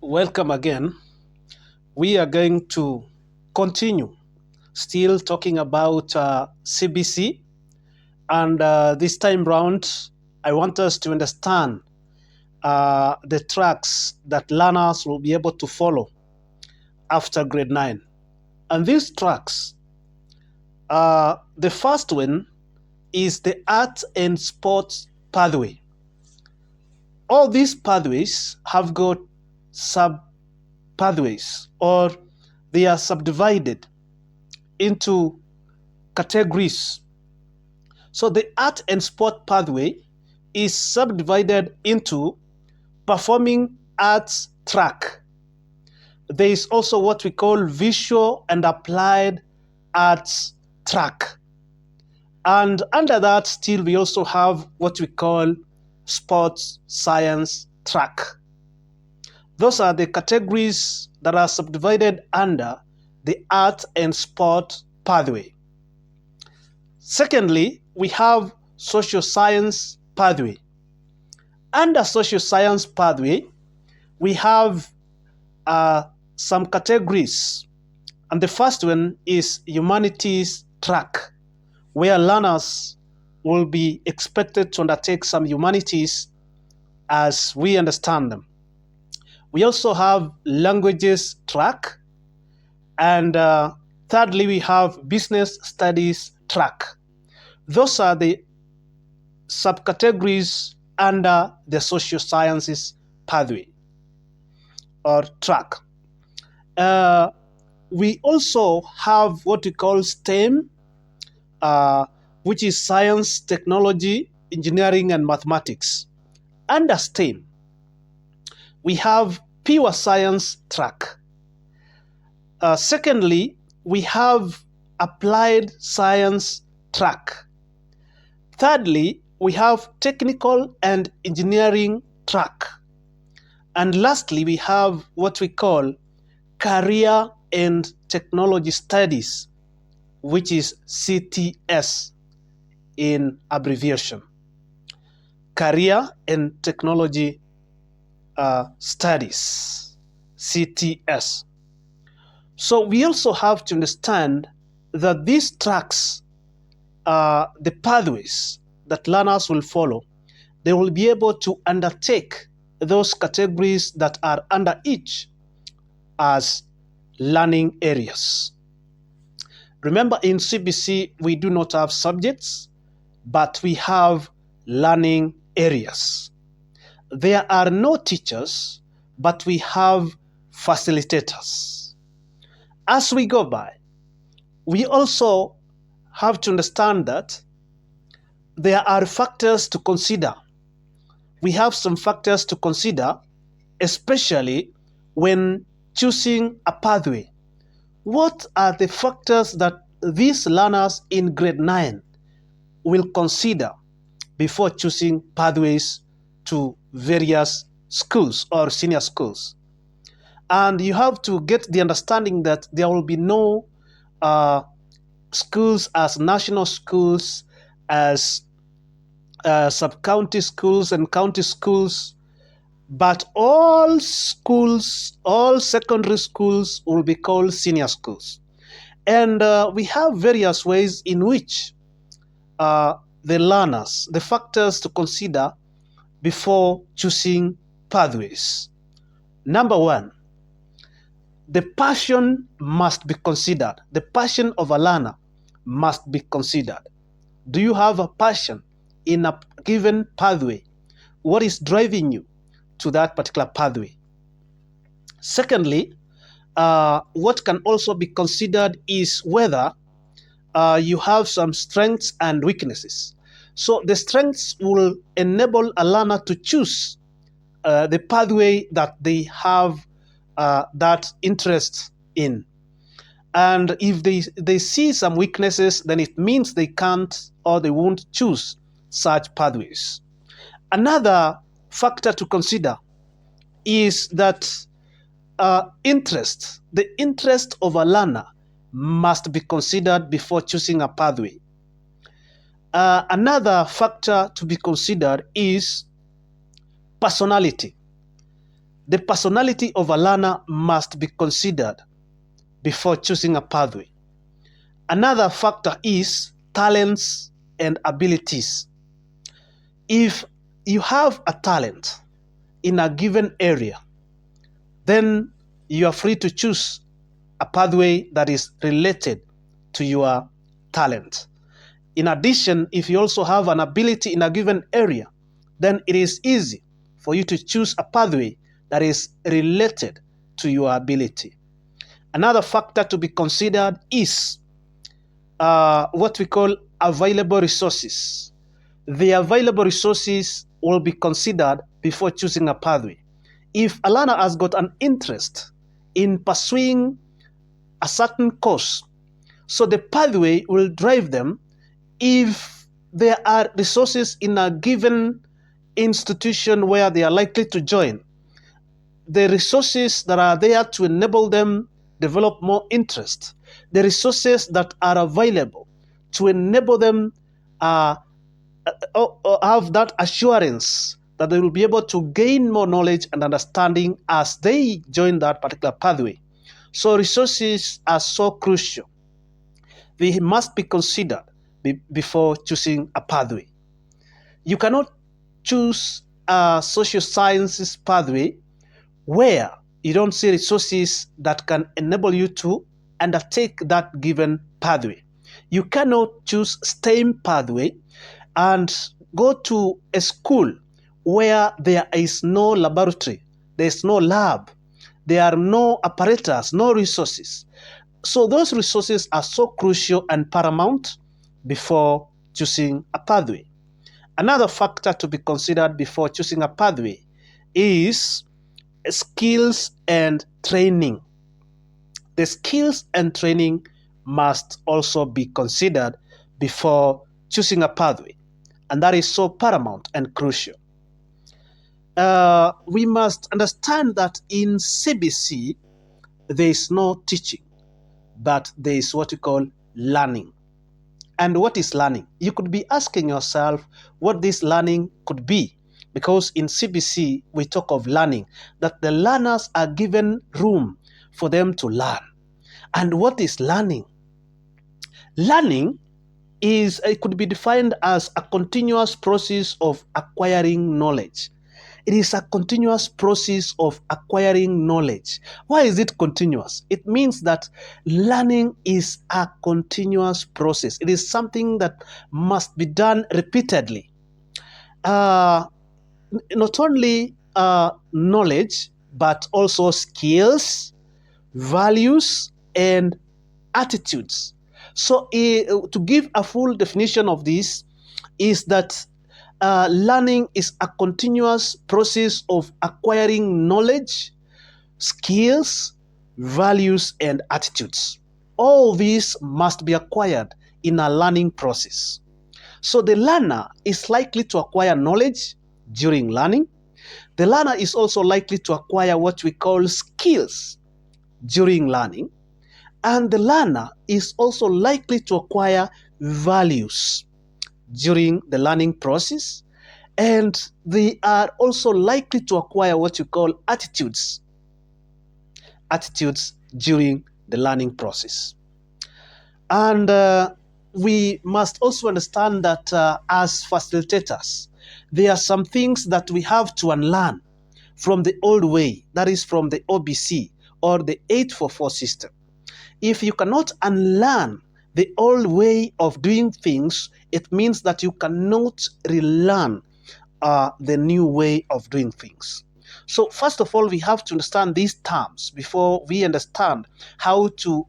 Welcome again. We are going to continue still talking about CBC, and this time round, I want us to understand the tracks that learners will be able to follow after grade 9. And these tracks, the first one is the art and sports pathway. All these pathways have got sub pathways, or they are subdivided into categories. So the art and sport pathway is subdivided into performing arts track. There is also what we call visual and applied arts track. And under that, still, we also have what we call sports science track. Those are the categories that are subdivided under the art and sport pathway. Secondly, we have social science pathway. Under social science pathway, we have some categories. And the first one is humanities track, where learners will be expected to undertake some humanities as we understand them. We also have languages track, and thirdly, we have business studies track. Those are the subcategories under the social sciences pathway or track. We also have what we call STEM, which is science, technology, engineering, and mathematics. Under STEM, we have pure science track. Secondly, we have applied science track. Thirdly, we have technical and engineering track. And lastly, we have what we call career and technology studies, which is CTS in abbreviation. Career and technology studies, CTS. So we also have to understand that these tracks, the pathways that learners will follow, they will be able to undertake those categories that are under each as learning areas. Remember, in CBC, we do not have subjects, but we have learning areas. There are no teachers, but we have facilitators. As we go by, we also have to understand that there are factors to consider. We have some factors to consider, especially when choosing a pathway. What are the factors that these learners in grade 9 will consider before choosing pathways to various schools or senior schools? And you have to get the understanding that there will be no schools as national schools, as sub-county schools and county schools, but all schools, all secondary schools will be called senior schools. And we have various ways in which the learners, the factors to consider before choosing pathways. Number one, the passion must be considered. The passion of a learner must be considered. Do you have a passion in a given pathway? What is driving you to that particular pathway? Secondly, what can also be considered is whether you have some strengths and weaknesses. So the strengths will enable a learner to choose the pathway that they have that interest in. And if they see some weaknesses, then it means they can't or they won't choose such pathways. Another factor to consider is that interest, the interest of a learner must be considered before choosing a pathway. Another factor to be considered is personality. The personality of a learner must be considered before choosing a pathway. Another factor is talents and abilities. If you have a talent in a given area, then you are free to choose a pathway that is related to your talent. In addition, if you also have an ability in a given area, then it is easy for you to choose a pathway that is related to your ability. Another factor to be considered is what we call available resources. The available resources will be considered before choosing a pathway. If a learner has got an interest in pursuing a certain course, so the pathway will drive them. If there are resources in a given institution where they are likely to join, the resources that are there to enable them develop more interest, the resources that are available to enable them have that assurance that they will be able to gain more knowledge and understanding as they join that particular pathway. So resources are so crucial. They must be considered before choosing a pathway. You cannot choose a social sciences pathway where you don't see resources that can enable you to undertake that given pathway. You cannot choose STEM pathway and go to a school where there is no laboratory, there is no lab, there are no apparatus, no resources. So those resources are so crucial and paramount before choosing a pathway. Another factor to be considered before choosing a pathway is skills and training. The skills and training must also be considered before choosing a pathway, and that is so paramount and crucial. We must understand that in CBC, there is no teaching, but there is what we call learning. And what is learning? You could be asking yourself what this learning could be, because in CBC, we talk of learning, that the learners are given room for them to learn. And what is learning? Learning is, it could be defined as a continuous process of acquiring knowledge. It is a continuous process of acquiring knowledge. Why is it continuous? It means that learning is a continuous process. It is something that must be done repeatedly. Not only knowledge, but also skills, values, and attitudes. So to give a full definition of this is that learning is a continuous process of acquiring knowledge, skills, values, and attitudes. All these must be acquired in a learning process. So the learner is likely to acquire knowledge during learning. The learner is also likely to acquire what we call skills during learning. And the learner is also likely to acquire values during the learning process. And they are also likely to acquire what you call attitudes during the learning process. And we must also understand that as facilitators, there are some things that we have to unlearn from the old way, that is from the OBC or the 844 system. If you cannot unlearn the old way of doing things, it means that you cannot relearn the new way of doing things. So first of all, we have to understand these terms before we understand how to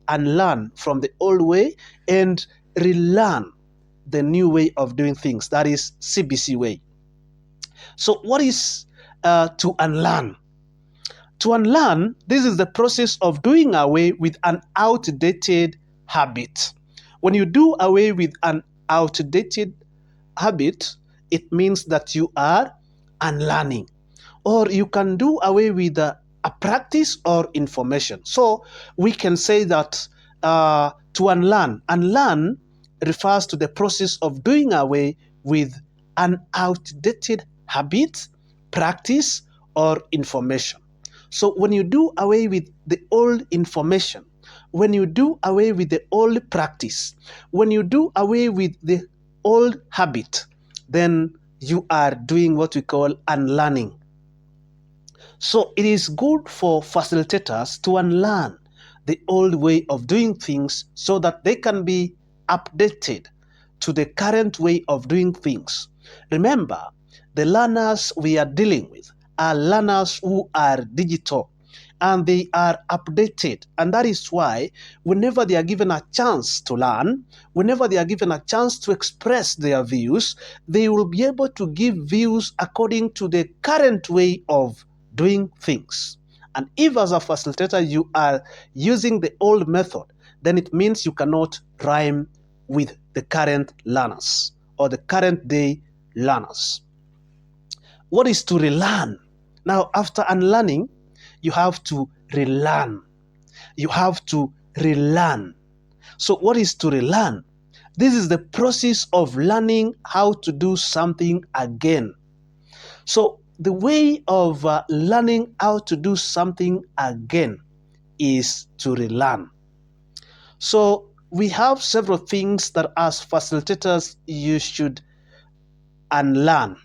unlearn from the old way and relearn the new way of doing things, that is CBC way. So what is to unlearn? To unlearn, this is the process of doing away with an outdated habit. When you do away with an outdated habit, it means that you are unlearning. Or you can do away with a practice or information. So we can say that to unlearn refers to the process of doing away with an outdated habit, practice, or information. So when you do away with the old information, when you do away with the old practice, when you do away with the old habit, then you are doing what we call unlearning. So it is good for facilitators to unlearn the old way of doing things so that they can be updated to the current way of doing things. Remember, the learners we are dealing with are learners who are digital and they are updated. And that is why whenever they are given a chance to learn, whenever they are given a chance to express their views, they will be able to give views according to the current way of doing things. And if as a facilitator you are using the old method, then it means you cannot rhyme with the current learners or the current day learners. What is to relearn? Now, after unlearning, you have to relearn. You have to relearn. So what is to relearn? This is the process of learning how to do something again. So the way of learning how to do something again is to relearn. So we have several things that as facilitators you should unlearn.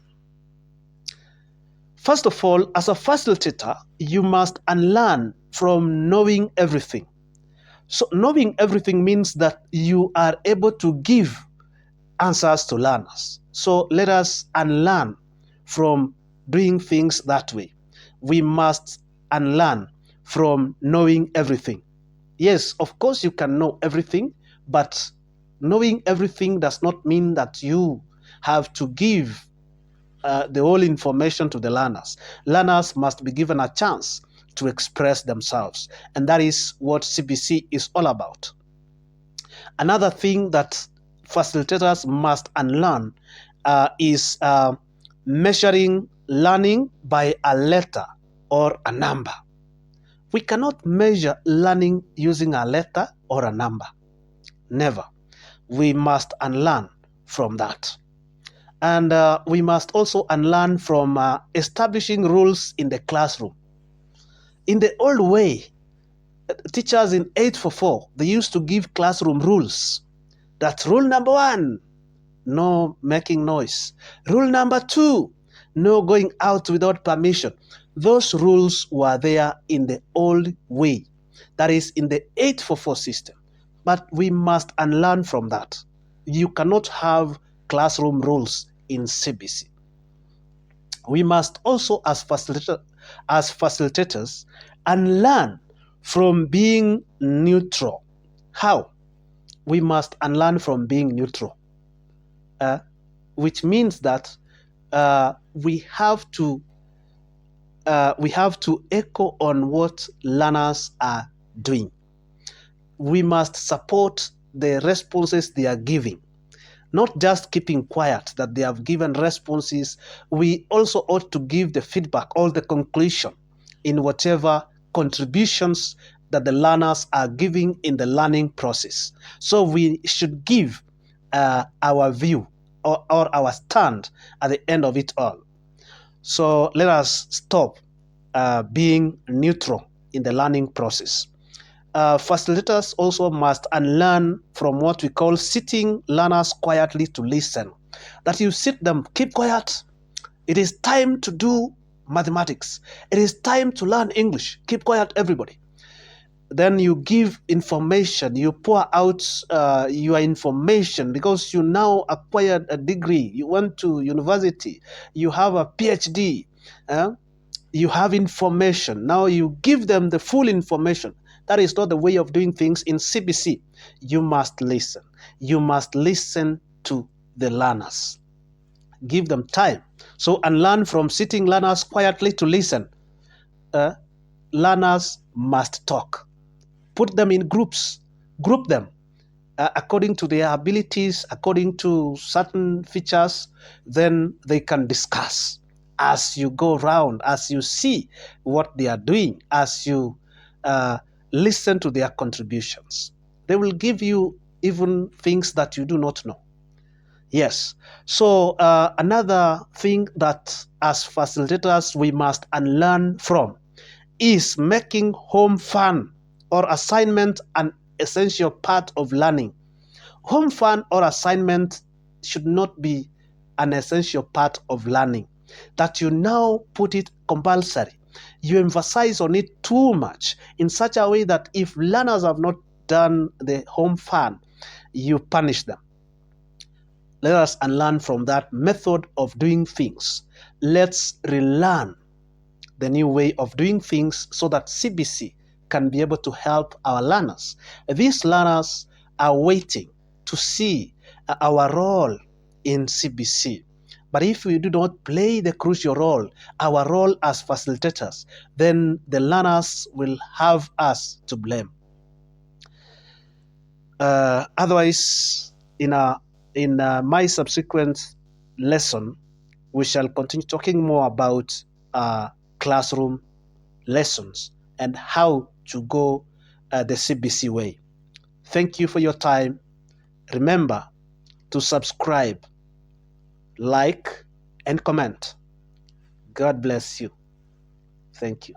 First of all, as a facilitator, you must unlearn from knowing everything. So knowing everything means that you are able to give answers to learners. So let us unlearn from doing things that way. We must unlearn from knowing everything. Yes, of course you can know everything, but knowing everything does not mean that you have to give the whole information to the learners. Learners must be given a chance to express themselves, and that is what CBC is all about. Another thing that facilitators must unlearn is measuring learning by a letter or a number. We cannot measure learning using a letter or a number. Never. We must unlearn from that. And we must also unlearn from establishing rules in the classroom. In the old way, teachers in 844, they used to give classroom rules. That's rule number 1, no making noise. Rule number 2, no going out without permission. Those rules were there in the old way, that is in the 844 system. But we must unlearn from that. You cannot have classroom rules in CBC. We must also, as facilitators, unlearn from being neutral. How? We must unlearn from being neutral, which means that we have to echo on what learners are doing. We must support the responses they are giving, not just keeping quiet that they have given responses. We also ought to give the feedback or the conclusion in whatever contributions that the learners are giving in the learning process. So we should give our view or our stand at the end of it all. So let us stop being neutral in the learning process. Facilitators also must unlearn from what we call sitting learners quietly to listen. That you sit them, keep quiet. It is time to do mathematics. It is time to learn English. Keep quiet, everybody. Then you give information, you pour out your information because you now acquired a degree. You went to university, you have a PhD, you have information. Now you give them the full information. That is not the way of doing things in CBC. You must listen. You must listen to the learners. Give them time. So, and learn from sitting learners quietly to listen. Learners must talk. Put them in groups. Group them according to their abilities, according to certain features. Then they can discuss as you go around, as you see what they are doing, as you listen to their contributions. They will give you even things that you do not know. Yes. So another thing that as facilitators we must unlearn from is making home fun or assignment an essential part of learning. Home fun or assignment should not be an essential part of learning. That you now put it compulsory. You emphasize on it too much in such a way that if learners have not done the home fun, you punish them. Let us unlearn from that method of doing things. Let's relearn the new way of doing things so that CBC can be able to help our learners. These learners are waiting to see our role in CBC. But if we do not play the crucial role, our role as facilitators, then the learners will have us to blame. Otherwise, in my subsequent lesson, we shall continue talking more about classroom lessons and how to go the CBC way. Thank you for your time. Remember to subscribe, like, and comment. God bless you. Thank you.